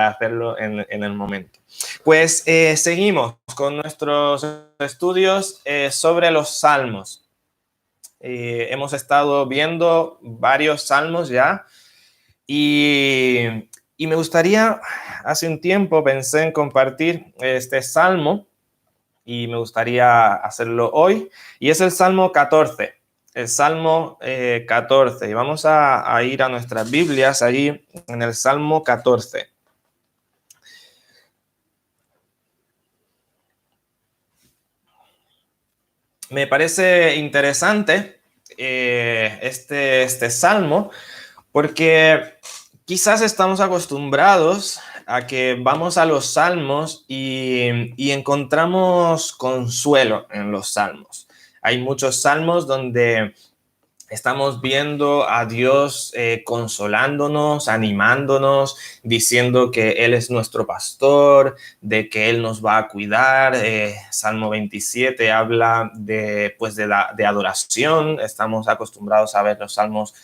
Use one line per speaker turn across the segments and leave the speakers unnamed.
hacerlo en el momento. Pues seguimos con nuestros estudios sobre los salmos. Hemos estado viendo varios salmos ya y me gustaría, hace un tiempo pensé en compartir este salmo y me gustaría hacerlo hoy, y es el Salmo 14. El Salmo 14. Y vamos a ir a nuestras Biblias allí en el Salmo 14. Me parece interesante este salmo porque quizás estamos acostumbrados a que vamos a los salmos y encontramos consuelo en los salmos. Hay muchos salmos donde estamos viendo a Dios consolándonos, animándonos, diciendo que Él es nuestro pastor, de que Él nos va a cuidar. Salmo 27 habla de adoración. Estamos acostumbrados a ver los salmos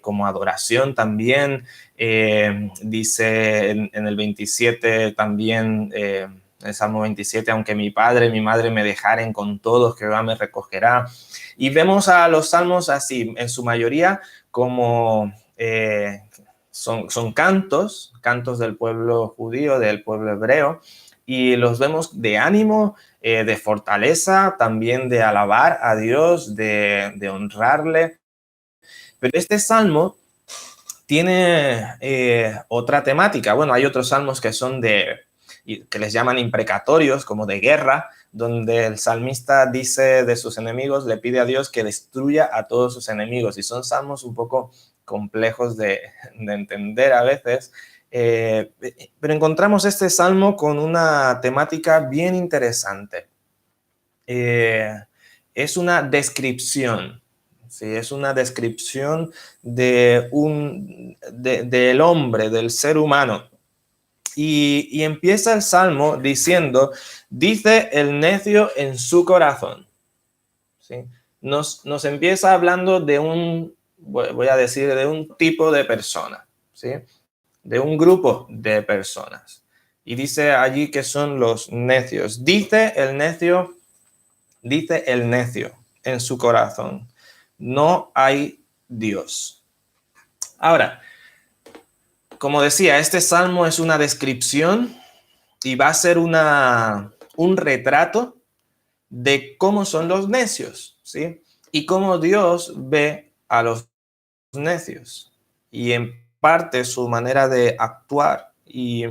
como adoración también. Dice en el 27 también... el Salmo 27, aunque mi padre y mi madre me dejaren, con todos Jehová me recogerá. Y vemos a los salmos así, en su mayoría, como son cantos del pueblo judío, del pueblo hebreo, y los vemos de ánimo, de fortaleza, también de alabar a Dios, de honrarle. Pero este salmo tiene otra temática. Bueno, hay otros salmos que son que les llaman imprecatorios, como de guerra, donde el salmista dice de sus enemigos, le pide a Dios que destruya a todos sus enemigos. Y son salmos un poco complejos de entender a veces. Pero encontramos este salmo con una temática bien interesante. Es una descripción. Sí, es una descripción del hombre, del ser humano. Y empieza el salmo diciendo, dice el necio en su corazón. ¿Sí? Nos empieza hablando de voy a decir, de un tipo de persona, ¿sí? De un grupo de personas. Y dice allí que son los necios. Dice el necio en su corazón, no hay Dios. Ahora, como decía, este salmo es una descripción y va a ser un retrato de cómo son los necios, ¿sí? Y cómo Dios ve a los necios y en parte su manera de actuar. Y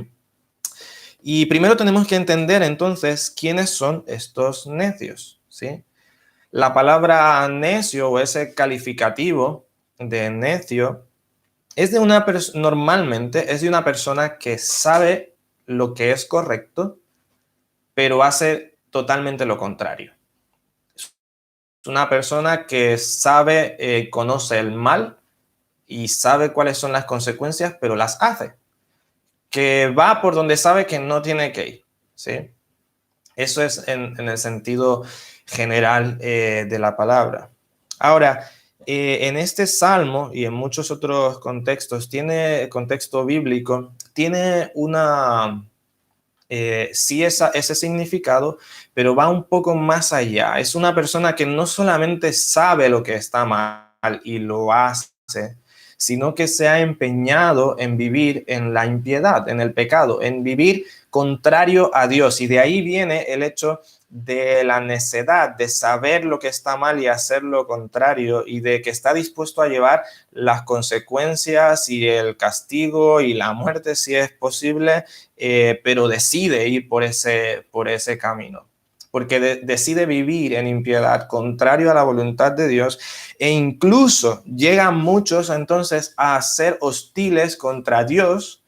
primero tenemos que entender entonces quiénes son estos necios, ¿sí? La palabra necio o ese calificativo de necio es de normalmente es de una persona que sabe lo que es correcto, pero hace totalmente lo contrario. Es una persona que sabe, conoce el mal y sabe cuáles son las consecuencias, pero las hace. Que va por donde sabe que no tiene que ir, ¿sí? Eso es en el sentido general de la palabra. Ahora, en este salmo y en muchos otros contextos, contexto bíblico, tiene sí ese significado, pero va un poco más allá. Es una persona que no solamente sabe lo que está mal y lo hace, sino que se ha empeñado en vivir en la impiedad, en el pecado, en vivir contrario a Dios. Y de ahí viene el hecho de la necedad, de saber lo que está mal y hacer lo contrario, y de que está dispuesto a llevar las consecuencias y el castigo y la muerte si es posible, pero decide ir por ese camino. Porque decide vivir en impiedad, contrario a la voluntad de Dios, e incluso llegan muchos entonces a ser hostiles contra Dios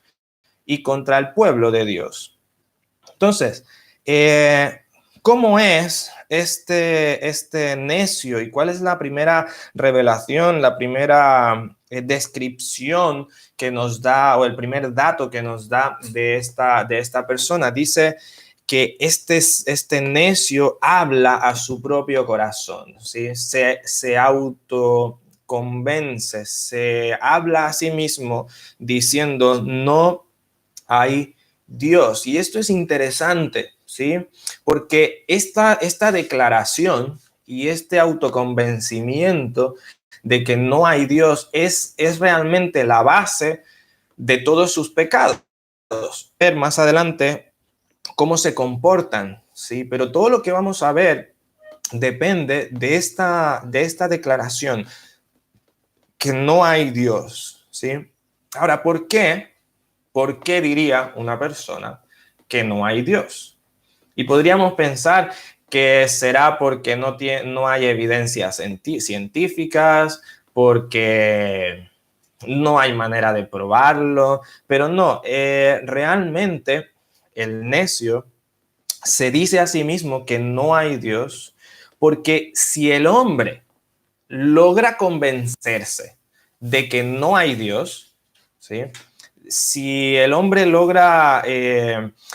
y contra el pueblo de Dios. Entonces, ¿cómo es este necio y cuál es la primera revelación, la primera descripción que nos da, o el primer dato que nos da de esta persona? Dice que este necio habla a su propio corazón, ¿sí? Se autoconvence, se habla a sí mismo diciendo, no hay Dios. Y esto es interesante, ¿sí? Porque esta declaración y este autoconvencimiento de que no hay Dios es realmente la base de todos sus pecados. Ver más adelante cómo se comportan, ¿sí? Pero todo lo que vamos a ver depende de esta declaración, que no hay Dios, ¿sí? Ahora, ¿por qué? ¿Por qué diría una persona que no hay Dios? Y podríamos pensar que será porque no hay evidencias científicas, porque no hay manera de probarlo, pero no, realmente el necio se dice a sí mismo que no hay Dios, porque si el hombre logra convencerse de que no hay Dios, ¿sí? Si el hombre logra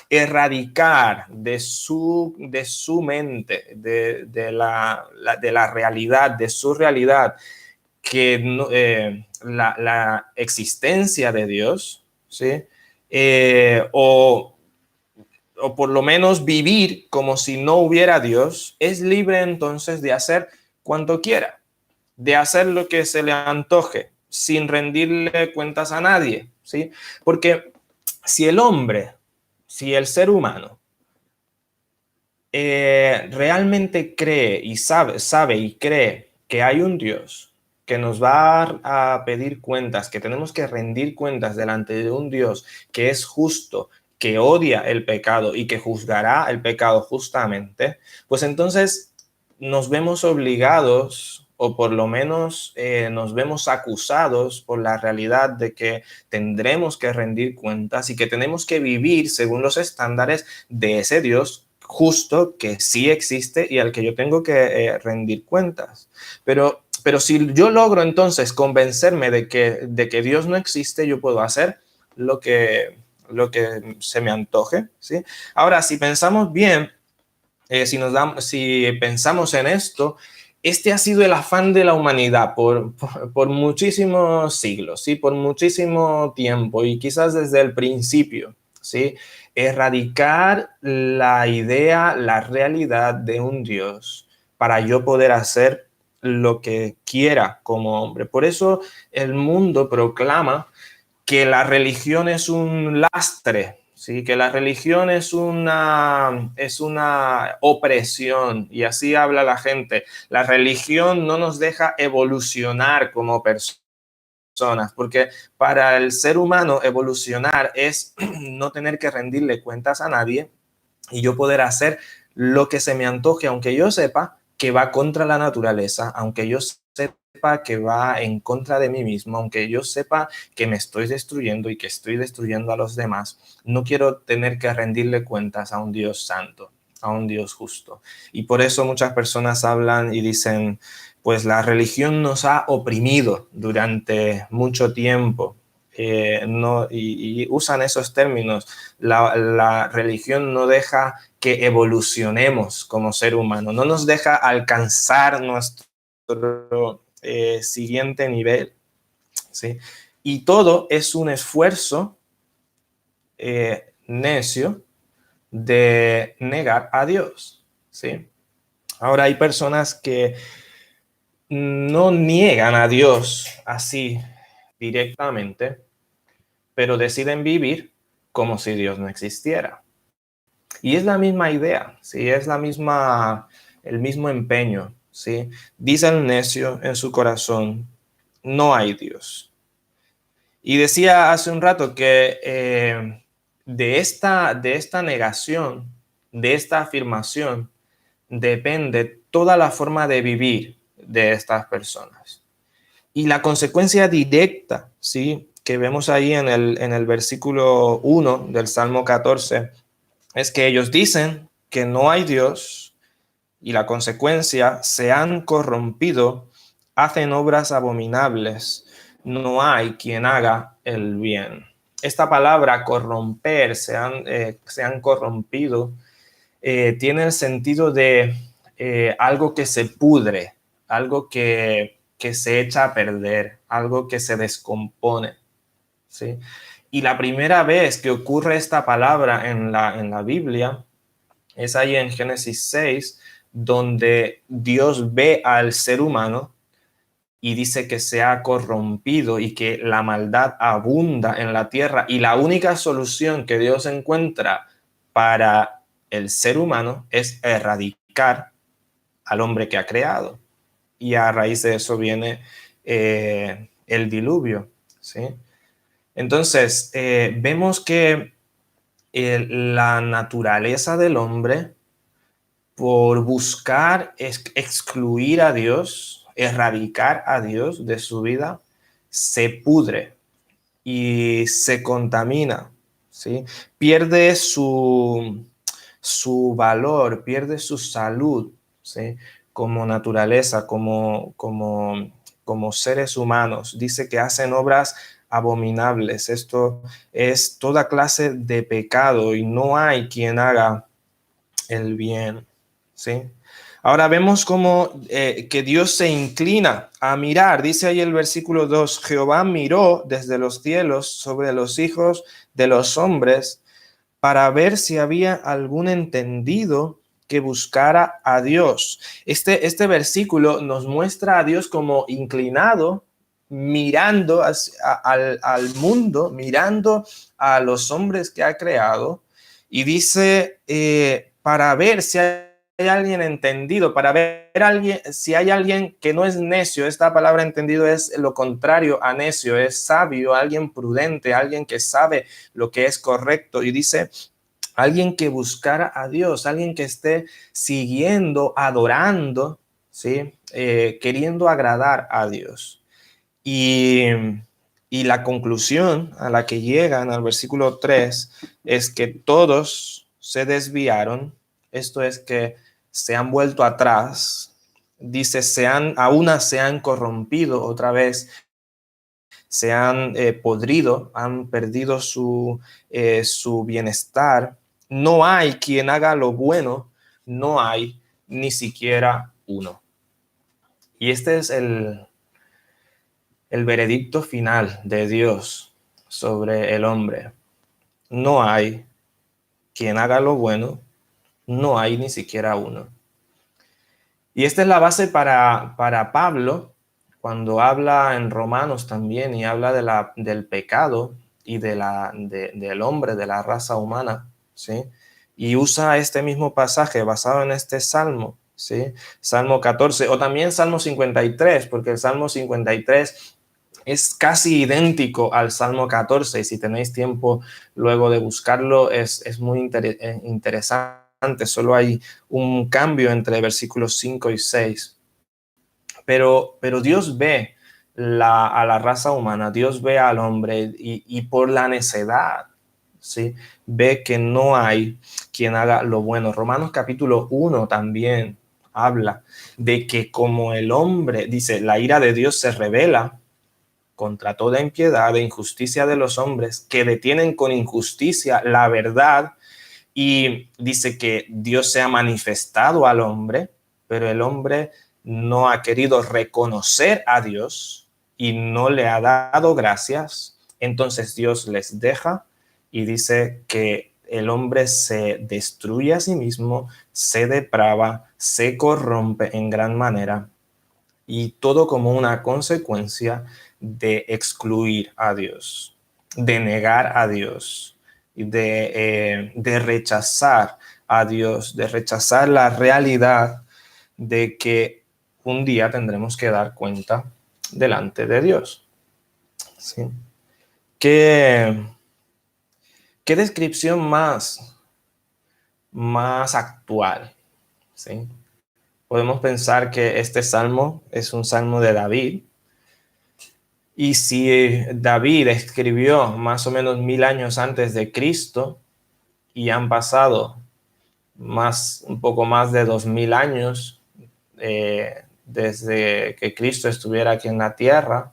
erradicar de su mente, de la realidad, de su realidad, que no, la existencia de Dios, ¿sí? O por lo menos vivir como si no hubiera Dios, es libre entonces de hacer cuanto quiera, de hacer lo que se le antoje, sin rendirle cuentas a nadie, ¿sí? Porque si el hombre, si el ser humano realmente cree y sabe y cree que hay un Dios que nos va a pedir cuentas, que tenemos que rendir cuentas delante de un Dios que es justo, que odia el pecado y que juzgará el pecado justamente, pues entonces nos vemos obligados, o por lo menos nos vemos acusados por la realidad de que tendremos que rendir cuentas y que tenemos que vivir según los estándares de ese Dios justo, que sí existe y al que yo tengo que rendir cuentas. Pero si yo logro entonces convencerme de que Dios no existe, yo puedo hacer lo que, lo que se me antoje, ¿sí? Ahora, si pensamos bien, si pensamos en esto, este ha sido el afán de la humanidad por muchísimos siglos, ¿sí? Por muchísimo tiempo y quizás desde el principio, ¿sí? Erradicar la idea, la realidad de un Dios para yo poder hacer lo que quiera como hombre. Por eso el mundo proclama que la religión es un lastre, ¿sí? Que la religión es una opresión, y así habla la gente. La religión no nos deja evolucionar como personas, porque para el ser humano evolucionar es no tener que rendirle cuentas a nadie y yo poder hacer lo que se me antoje, aunque yo sepa que va contra la naturaleza, aunque yo sepa que va en contra de mí mismo, aunque yo sepa que me estoy destruyendo y que estoy destruyendo a los demás. No quiero tener que rendirle cuentas a un Dios santo, a un Dios justo. Y por eso muchas personas hablan y dicen, pues la religión nos ha oprimido durante mucho tiempo. No, y usan esos términos. La religión no deja que evolucionemos como ser humano, no nos deja alcanzar nuestro siguiente nivel, ¿sí? Y todo es un esfuerzo necio de negar a Dios, ¿sí? Ahora hay personas que no niegan a Dios así directamente, pero deciden vivir como si Dios no existiera. Y es la misma idea, ¿sí? Es el mismo empeño, ¿sí? Dice el necio en su corazón, no hay Dios. Y decía hace un rato que de esta negación, de esta afirmación, depende toda la forma de vivir de estas personas. Y la consecuencia directa, ¿sí? Que vemos ahí en el versículo 1 del Salmo 14, es que ellos dicen que no hay Dios y la consecuencia, se han corrompido, hacen obras abominables, no hay quien haga el bien. Esta palabra corromper, se han corrompido, tiene el sentido de algo que se pudre, algo que se echa a perder, algo que se descompone, ¿sí? Y la primera vez que ocurre esta palabra en la Biblia es ahí en Génesis 6, donde Dios ve al ser humano y dice que se ha corrompido y que la maldad abunda en la tierra. Y la única solución que Dios encuentra para el ser humano es erradicar al hombre que ha creado. Y a raíz de eso viene el diluvio, ¿sí? Entonces, vemos que la naturaleza del hombre, por buscar excluir a Dios, erradicar a Dios de su vida, se pudre y se contamina, ¿sí? Pierde su valor, pierde su salud, ¿sí? Como naturaleza, como seres humanos. Dice que hacen obras abominables. Esto es toda clase de pecado y no hay quien haga el bien, ¿sí? Ahora vemos cómo que Dios se inclina a mirar. Dice ahí el versículo 2, Jehová miró desde los cielos sobre los hijos de los hombres para ver si había algún entendido que buscara a Dios. Este versículo nos muestra a Dios como inclinado, mirando al mundo, mirando a los hombres que ha creado, y dice, para ver si hay alguien entendido, para ver si hay alguien que no es necio. Esta palabra entendido es lo contrario a necio, es sabio, alguien prudente, alguien que sabe lo que es correcto. Y dice, alguien que buscara a Dios, alguien que esté siguiendo, adorando, ¿sí? Queriendo agradar a Dios. Y, y la conclusión a la que llegan al versículo 3 es que todos se desviaron, esto es que se han vuelto atrás, dice, a una se han corrompido otra vez, se han podrido, han perdido su bienestar. No hay quien haga lo bueno, no hay ni siquiera uno. Y este es el veredicto final de Dios sobre el hombre. No hay quien haga lo bueno, no hay ni siquiera uno. Y esta es la base para Pablo cuando habla en Romanos también y habla del pecado y del hombre, de la raza humana, ¿sí? Y usa este mismo pasaje basado en este salmo, ¿sí? Salmo 14 o también Salmo 53, porque el Salmo 53 es casi idéntico al Salmo 14, y si tenéis tiempo luego de buscarlo es muy interesante. Solo hay un cambio entre versículos 5 y 6. Pero Dios ve a la raza humana, Dios ve al hombre y por la necedad, ¿sí? Ve que no hay quien haga lo bueno. Romanos capítulo 1 también habla de que como el hombre, dice, la ira de Dios se revela contra toda impiedad e injusticia de los hombres que detienen con injusticia la verdad. Y dice que Dios se ha manifestado al hombre, pero el hombre no ha querido reconocer a Dios y no le ha dado gracias. Entonces Dios les deja y dice que el hombre se destruye a sí mismo, se deprava, se corrompe en gran manera, y todo como una consecuencia de excluir a Dios, de negar a Dios, de rechazar a Dios, de rechazar la realidad de que un día tendremos que dar cuenta delante de Dios. ¿Sí? ¿Qué descripción más actual? ¿Sí? Podemos pensar que este salmo es un salmo de David. Y si David escribió más o menos 1000 años antes de Cristo y han pasado un poco más de 2000 años desde que Cristo estuviera aquí en la tierra,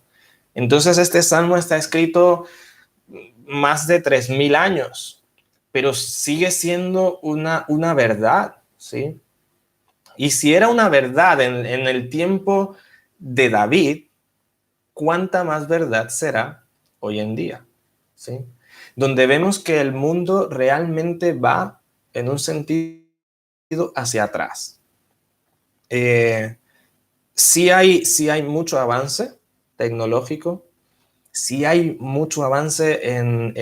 entonces este salmo está escrito más de 3000 años, pero sigue siendo una verdad, ¿sí? Y si era una verdad en el tiempo de David, ¿cuánta más verdad será hoy en día? ¿Sí? donde vemos que el mundo realmente va en un sentido hacia atrás. Sí hay mucho avance tecnológico, sí hay mucho avance en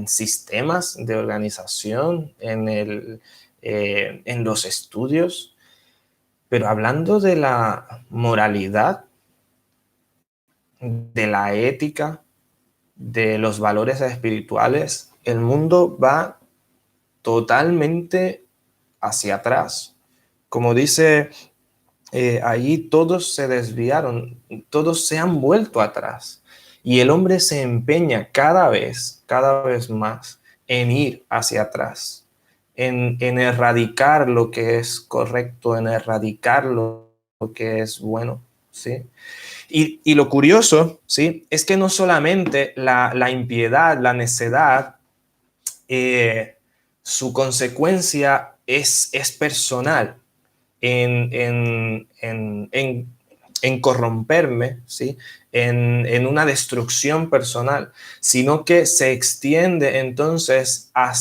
sistemas de organización, en los estudios, pero hablando de la moralidad, de la ética, de los valores espirituales, el mundo va totalmente hacia atrás. Como dice allí, todos se desviaron, todos se han vuelto atrás. Y el hombre se empeña cada vez más en ir hacia atrás, en erradicar lo que es correcto, en erradicar lo que es bueno, ¿sí? Y lo curioso, ¿sí? Es que no solamente la impiedad, la necedad, su consecuencia es personal en corromperme, ¿sí? En una destrucción personal, sino que se extiende entonces a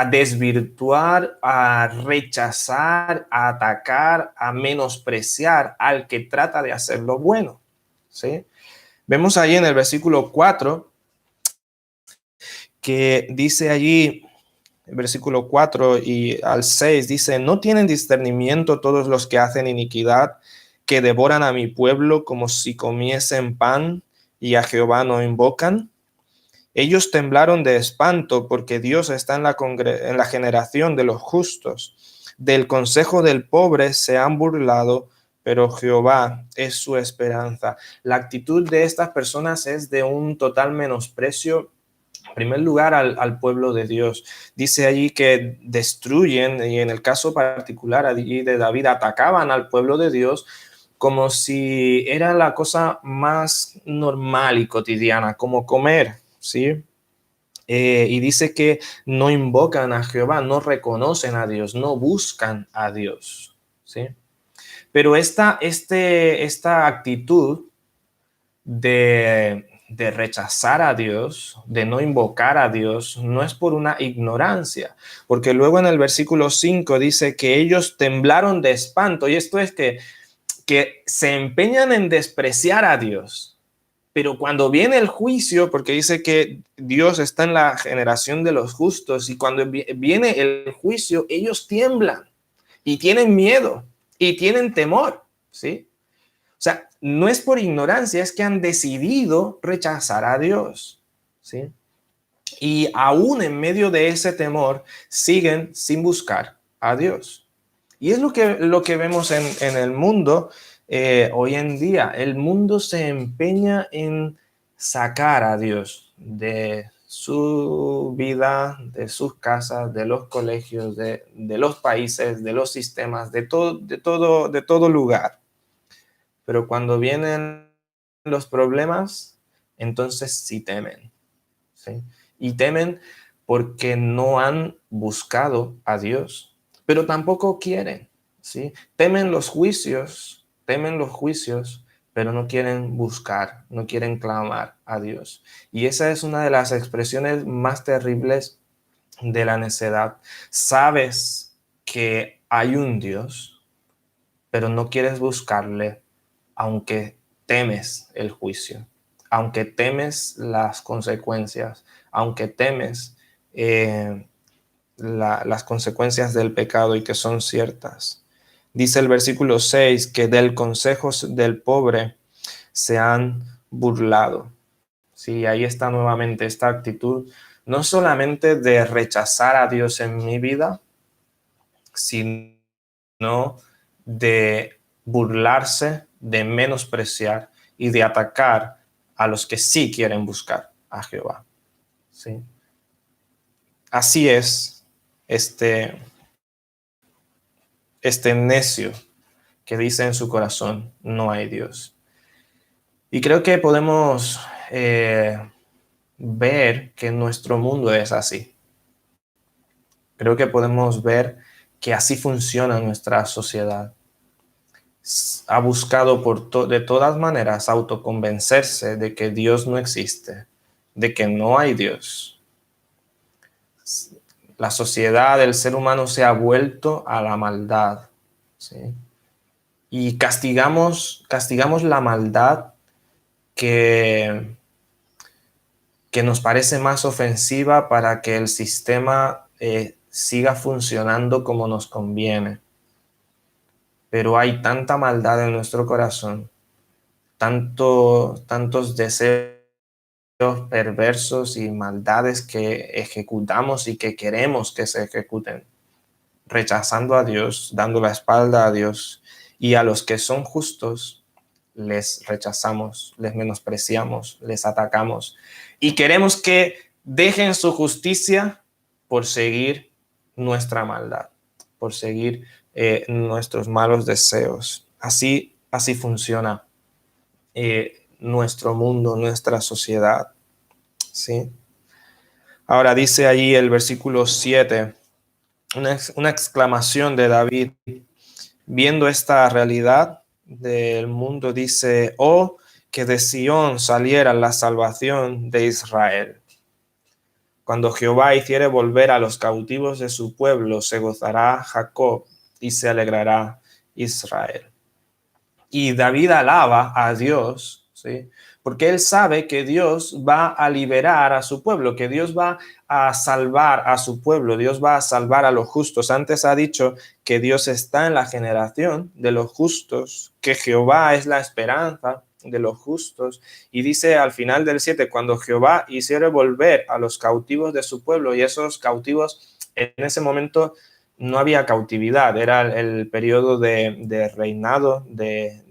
desvirtuar, a rechazar, a atacar, a menospreciar al que trata de hacer lo bueno, ¿sí? Vemos allí en el versículo 4 que dice allí, el versículo 4 y al 6 dice, ¿no tienen discernimiento todos los que hacen iniquidad, que devoran a mi pueblo como si comiesen pan y a Jehová no invocan? Ellos temblaron de espanto porque Dios está en la generación de los justos. Del consejo del pobre se han burlado, pero Jehová es su esperanza. La actitud de estas personas es de un total menosprecio, en primer lugar, al pueblo de Dios. Dice allí que destruyen, y en el caso particular allí de David, atacaban al pueblo de Dios como si era la cosa más normal y cotidiana, como comer, ¿sí? Y dice que no invocan a Jehová, no reconocen a Dios, no buscan a Dios, ¿sí? Pero esta actitud de rechazar a Dios, de no invocar a Dios, no es por una ignorancia, porque luego en el versículo 5 dice que ellos temblaron de espanto, y esto es que se empeñan en despreciar a Dios, pero cuando viene el juicio, porque dice que Dios está en la generación de los justos, y cuando viene el juicio, ellos tiemblan y tienen miedo y tienen temor, ¿sí? O sea, no es por ignorancia, es que han decidido rechazar a Dios, ¿sí? Y aún en medio de ese temor, siguen sin buscar a Dios. Y es lo que vemos en el mundo hoy en día. El mundo se empeña en sacar a Dios de su vida, de sus casas, de los colegios, de los países, de los sistemas, de todo lugar. Pero cuando vienen los problemas, entonces sí temen, ¿sí? Y temen porque no han buscado a Dios, pero tampoco quieren, ¿sí? Temen los juicios, pero no quieren buscar, no quieren clamar a Dios. Y esa es una de las expresiones más terribles de la necedad. Sabes que hay un Dios, pero no quieres buscarle, aunque temes el juicio, aunque temes las consecuencias, aunque temes las consecuencias del pecado y que son ciertas. Dice el versículo 6 que del consejo del pobre se han burlado. Sí, ahí está nuevamente esta actitud, no solamente de rechazar a Dios en mi vida, sino de burlarse, de menospreciar y de atacar a los que sí quieren buscar a Jehová. ¿Sí? Así es este necio que dice en su corazón, no hay Dios. Y creo que podemos ver que nuestro mundo es así. Creo que podemos ver que así funciona nuestra sociedad. Ha buscado de todas maneras autoconvencerse de que Dios no existe, de que no hay Dios. La sociedad del ser humano se ha vuelto a la maldad, ¿sí? Y castigamos la maldad que nos parece más ofensiva para que el sistema siga funcionando como nos conviene. Pero hay tanta maldad en nuestro corazón, tantos deseos perversos y maldades que ejecutamos y que queremos que se ejecuten, rechazando a Dios, dando la espalda a Dios, y a los que son justos les rechazamos, les menospreciamos, les atacamos y queremos que dejen su justicia por seguir nuestra maldad, por seguir nuestros malos deseos. Así funciona nuestro mundo, nuestra sociedad, ¿sí? Ahora dice allí el versículo 7, una exclamación de David, viendo esta realidad del mundo, dice: oh, que de Sión saliera la salvación de Israel. Cuando Jehová hiciere volver a los cautivos de su pueblo, se gozará Jacob y se alegrará Israel. Y David alaba a Dios, ¿sí? Porque él sabe que Dios va a liberar a su pueblo, que Dios va a salvar a su pueblo, Dios va a salvar a los justos. Antes ha dicho que Dios está en la generación de los justos, que Jehová es la esperanza de los justos. Y dice al final del 7, cuando Jehová hiciere volver a los cautivos de su pueblo, y esos cautivos en ese momento no había cautividad, era el periodo de reinado de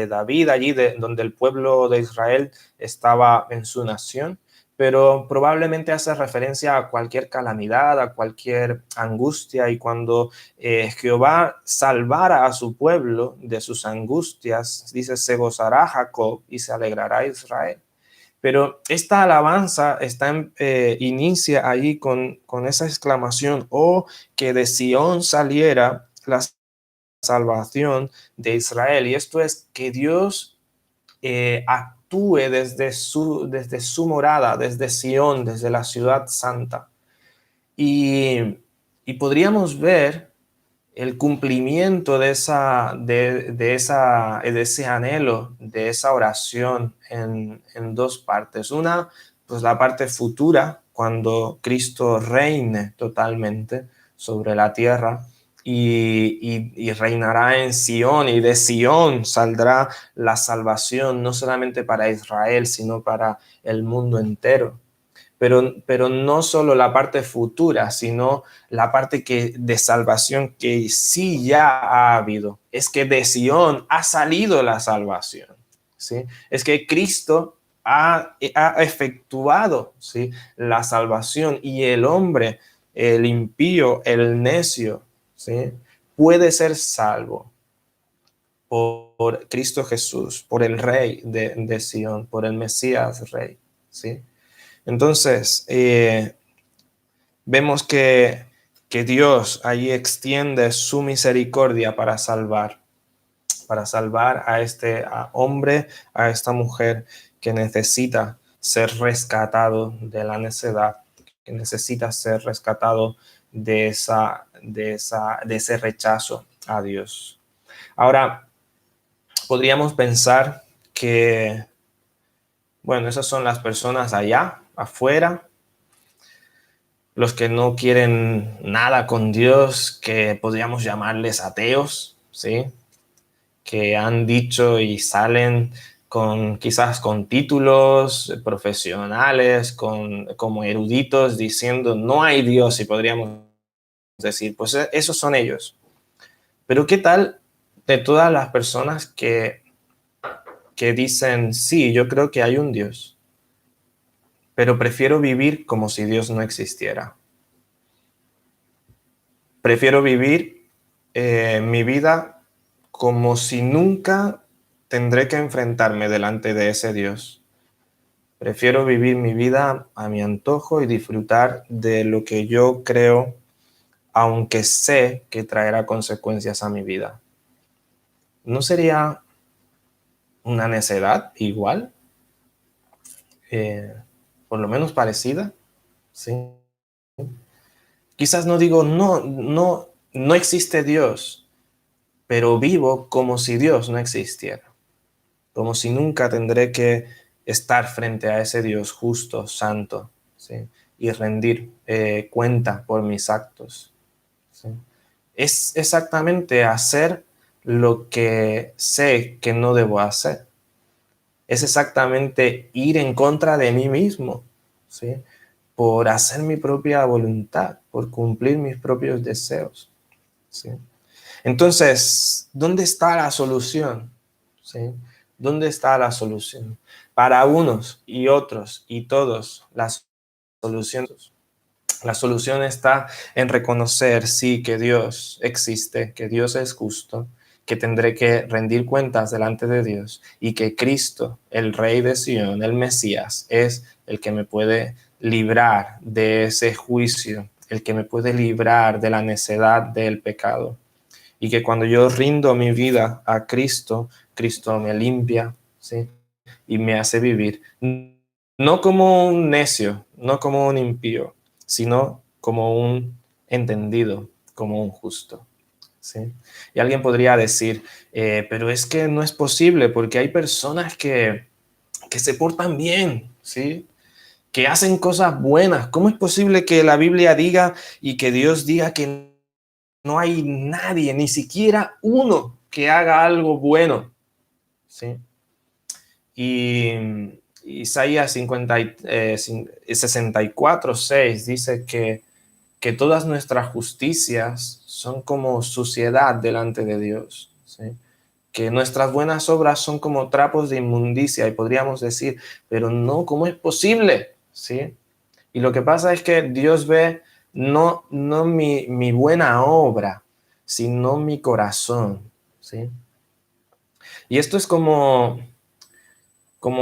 David, allí donde el pueblo de Israel estaba en su nación, pero probablemente hace referencia a cualquier calamidad, a cualquier angustia, y cuando Jehová salvara a su pueblo de sus angustias, dice: se gozará Jacob y se alegrará Israel. Pero esta alabanza inicia allí con esa exclamación: oh, que de Sión saliera la salvación de Israel. Y esto es que Dios actúe desde su morada, desde Sión, desde la ciudad santa. Y podríamos ver el cumplimiento de ese anhelo, de esa oración en dos partes. Una, pues la parte futura, cuando Cristo reine totalmente sobre la tierra y reinará en Sión, y de Sión saldrá la salvación, no solamente para Israel, sino para el mundo entero. Pero no solo la parte futura, sino la parte de salvación que sí ya ha habido. Es que de Sión ha salido la salvación, ¿sí? Es que Cristo ha efectuado, ¿sí?, la salvación, y el hombre, el impío, el necio, ¿sí?, puede ser salvo por Cristo Jesús, por el Rey de Sión, por el Mesías Rey, ¿sí? Entonces, vemos que Dios ahí extiende su misericordia para salvar a este hombre, a esta mujer que necesita ser rescatado de la necedad, que necesita ser rescatado de ese rechazo a Dios. Ahora, podríamos pensar que, bueno, esas son las personas allá, afuera, los que no quieren nada con Dios, que podríamos llamarles ateos, ¿sí?, que han dicho y salen quizás con títulos profesionales, como eruditos, diciendo no hay Dios, y podríamos decir, pues esos son ellos. Pero ¿qué tal de todas las personas que dicen, sí, yo creo que hay un Dios, pero prefiero vivir como si Dios no existiera? Prefiero vivir mi vida como si nunca tendré que enfrentarme delante de ese Dios. Prefiero vivir mi vida a mi antojo y disfrutar de lo que yo creo, aunque sé que traerá consecuencias a mi vida. ¿No sería una necedad igual? eh, por lo menos parecida, ¿sí? Quizás no digo, no existe Dios, pero vivo como si Dios no existiera, como si nunca tendré que estar frente a ese Dios justo, santo, ¿sí? Y rendir cuenta por mis actos, ¿sí? Es exactamente hacer lo que sé que no debo hacer. Es exactamente ir en contra de mí mismo, ¿sí? Por hacer mi propia voluntad, por cumplir mis propios deseos, ¿sí? Entonces, ¿dónde está la solución? ¿Sí? ¿Dónde está la solución? Para unos y otros y todos, solución, la solución está en reconocer, sí, que Dios existe, que Dios es justo, que tendré que rendir cuentas delante de Dios y que Cristo, el Rey de Sion, el Mesías, es el que me puede librar de ese juicio, el que me puede librar de la necedad del pecado. Y que cuando yo rindo mi vida a Cristo, Cristo me limpia, ¿sí? Y me hace vivir, no como un necio, no como un impío, sino como un entendido, como un justo, ¿sí? Y alguien podría decir, pero es que no es posible porque hay personas que se portan bien, ¿sí? Que hacen cosas buenas. ¿Cómo es posible que la Biblia diga y que Dios diga que no hay nadie, ni siquiera uno, que haga algo bueno? ¿Sí? Y Isaías 64:6 dice que todas nuestras justicias son como suciedad delante de Dios, ¿sí? Que nuestras buenas obras son como trapos de inmundicia, y podríamos decir, pero no, ¿cómo es posible? ¿Sí? Y lo que pasa es que Dios ve no mi buena obra, sino mi corazón, ¿sí? Y esto es como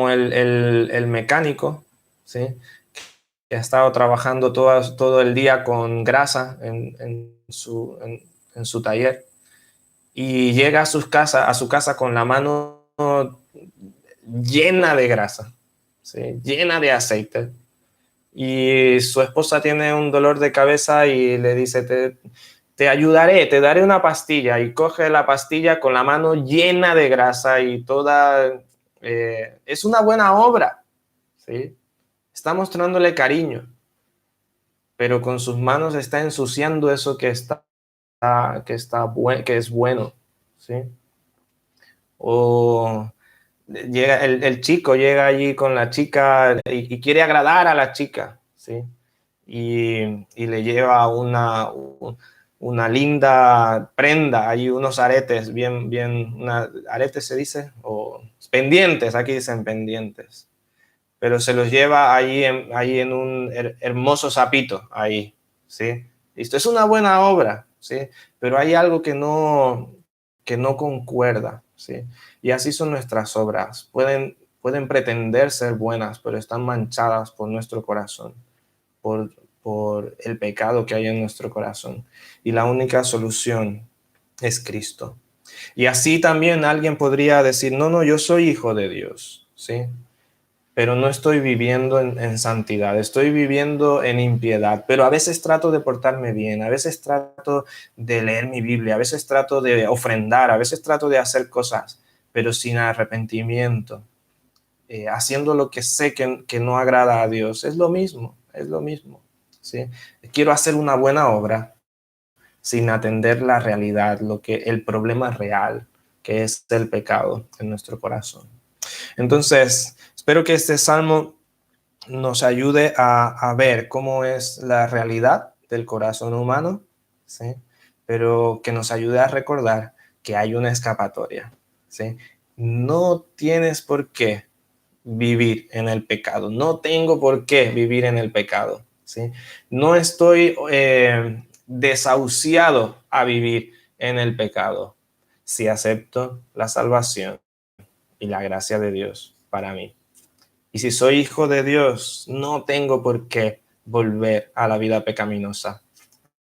el mecánico, ¿sí? Que ha estado trabajando todo el día con grasa en su taller y llega a su casa con la mano llena de grasa, ¿sí? Llena de aceite. Y su esposa tiene un dolor de cabeza y le dice, te ayudaré, te daré una pastilla. Y coge la pastilla con la mano llena de grasa y toda... es una buena obra, ¿sí? Está mostrándole cariño, pero con sus manos está ensuciando eso que es bueno, ¿sí? O el chico llega allí con la chica y quiere agradar a la chica, ¿sí? Y le lleva una linda prenda, hay unos aretes, aretes se dice, o pendientes, aquí dicen pendientes, pero se los lleva ahí en un hermoso sapito, ahí, ¿sí? Esto es una buena obra, ¿sí? Pero hay algo que no concuerda, ¿sí? Y así son nuestras obras. Pueden pretender ser buenas, pero están manchadas por nuestro corazón, por, por el pecado que hay en nuestro corazón. Y la única solución es Cristo. Y así también alguien podría decir, no, yo soy hijo de Dios, ¿sí? Pero no estoy viviendo en santidad, estoy viviendo en impiedad, pero a veces trato de portarme bien, a veces trato de leer mi Biblia, a veces trato de ofrendar, a veces trato de hacer cosas, pero sin arrepentimiento, haciendo lo que sé que no agrada a Dios. Es lo mismo, ¿sí? Quiero hacer una buena obra sin atender la realidad, el problema real, que es el pecado en nuestro corazón. Entonces, espero que este salmo nos ayude a ver cómo es la realidad del corazón humano, ¿sí? Pero que nos ayude a recordar que hay una escapatoria, ¿sí? No tienes por qué vivir en el pecado, no tengo por qué vivir en el pecado, ¿sí? No estoy desahuciado a vivir en el pecado si acepto la salvación y la gracia de Dios para mí. Y si soy hijo de Dios, no tengo por qué volver a la vida pecaminosa,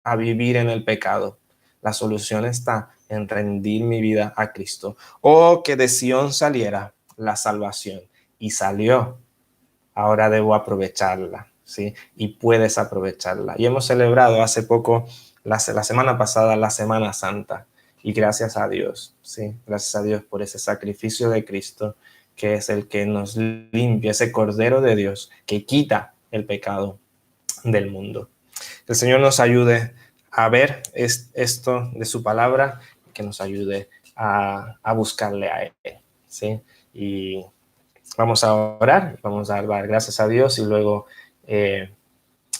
a vivir en el pecado. La solución está en rendir mi vida a Cristo. Oh, que de Sion saliera la salvación. Y salió. ahora debo aprovecharla, ¿sí? Y puedes aprovecharla. Y hemos celebrado hace poco, la semana pasada, la Semana Santa. Y gracias a Dios, ¿sí? Gracias a Dios por ese sacrificio de Cristo, que es el que nos limpia, ese Cordero de Dios que quita el pecado del mundo. Que el Señor nos ayude a ver esto de su palabra, que nos ayude a buscarle a Él, ¿sí? Y vamos a orar, vamos a dar gracias a Dios y luego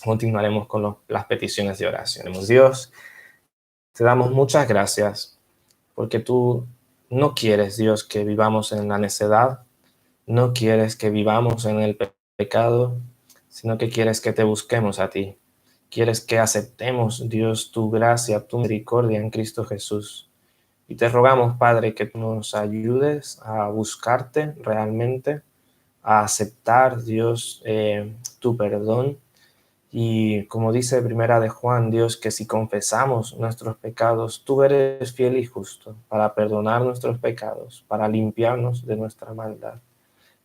continuaremos con las peticiones de oración. Dios, te damos muchas gracias porque tú no quieres, Dios, que vivamos en la necedad, no quieres que vivamos en el pecado, sino que quieres que te busquemos a ti. Quieres que aceptemos, Dios, tu gracia, tu misericordia en Cristo Jesús. Y te rogamos, Padre, que tú nos ayudes a buscarte realmente, a aceptar, Dios, tu perdón. Y como dice Primera de Juan, Dios, que si confesamos nuestros pecados, tú eres fiel y justo para perdonar nuestros pecados, para limpiarnos de nuestra maldad.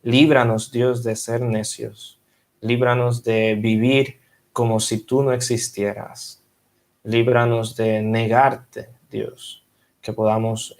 Líbranos, Dios, de ser necios. Líbranos de vivir como si tú no existieras. Líbranos de negarte, Dios. Que podamos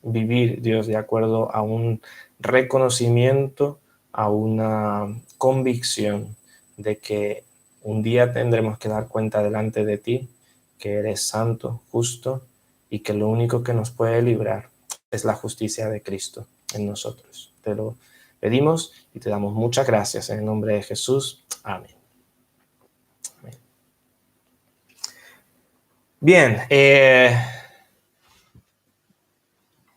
vivir, Dios, de acuerdo a un reconocimiento, a una convicción de que un día tendremos que dar cuenta delante de ti, que eres santo, justo, y que lo único que nos puede librar es la justicia de Cristo en nosotros. Te lo pedimos y te damos muchas gracias en el nombre de Jesús. Amén. Amén. Bien,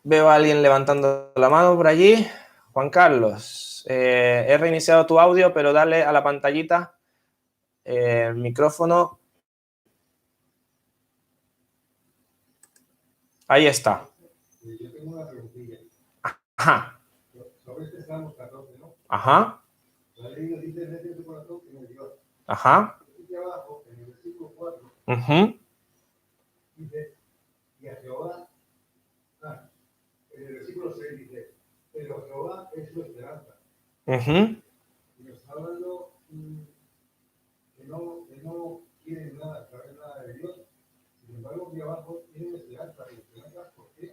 veo a alguien levantando la mano por allí. Juan Carlos, he reiniciado tu audio, pero dale a la pantallita, micrófono. Ahí está.
Yo tengo una preguntilla.
Ajá.
Sobre este Salmo 14, ¿no?
Ajá.
La ley nos dice, mete en tu corazón que no es Dios.
Ajá.
Aquí abajo, en el versículo 4, dice, y a Jehová, en el versículo 6 dice, pero Jehová es su esperanza. Y nos está hablando que no quieren nada, saber nada de Dios. Sin embargo, aquí abajo tienen esperanza. ¿Y esperanza por qué?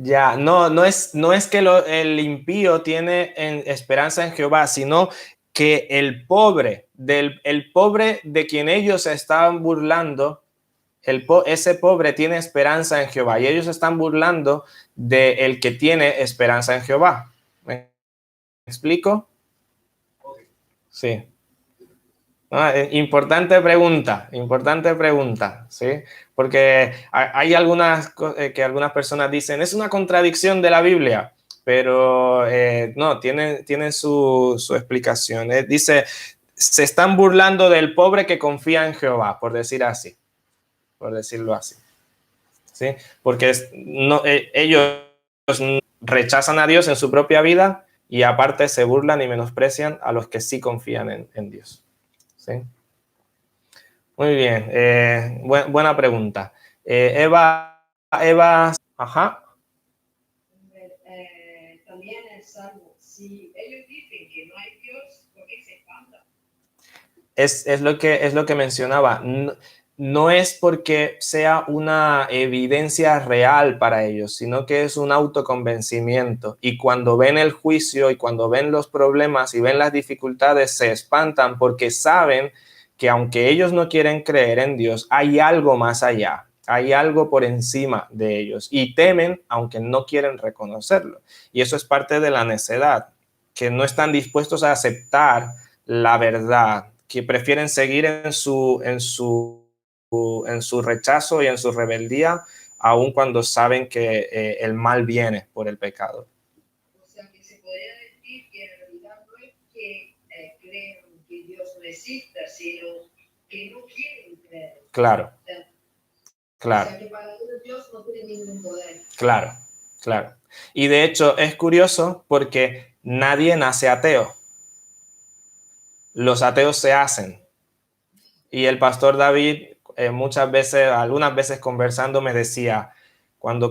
Ya, no es que el impío tiene esperanza en Jehová, sino que el pobre de quien ellos se estaban burlando, ese pobre tiene esperanza en Jehová y ellos están burlando del que tiene esperanza en Jehová. ¿Me explico? Sí. Importante pregunta, ¿sí? Porque hay algunas que algunas personas dicen, es una contradicción de la Biblia, pero no, tienen su explicación. Dice, se están burlando del pobre que confía en Jehová, por decirlo así, ¿sí? Porque ellos rechazan a Dios en su propia vida y aparte se burlan y menosprecian a los que sí confían en Dios. ¿Sí? Muy bien, buena pregunta. Eva, ajá.
También el Salmo, si ellos dicen que no hay Dios, ¿por qué se espantan?
Es lo que mencionaba. No es porque sea una evidencia real para ellos, sino que es un autoconvencimiento. Y cuando ven el juicio y cuando ven los problemas y ven las dificultades, se espantan porque saben que aunque ellos no quieren creer en Dios, hay algo más allá, hay algo por encima de ellos y temen aunque no quieren reconocerlo. Y eso es parte de la necedad, que no están dispuestos a aceptar la verdad, que prefieren seguir en su rechazo y en su rebeldía, aun cuando saben que el mal viene por el pecado.
O sea, que se podría decir que en realidad no es que creen que Dios no exista, sino que no quieren creer.
Claro.
Claro. O sea, que para ellos Dios no tiene ningún poder.
Claro. Y de hecho es curioso porque nadie nace ateo. Los ateos se hacen. Y el pastor David algunas veces conversando me decía, cuando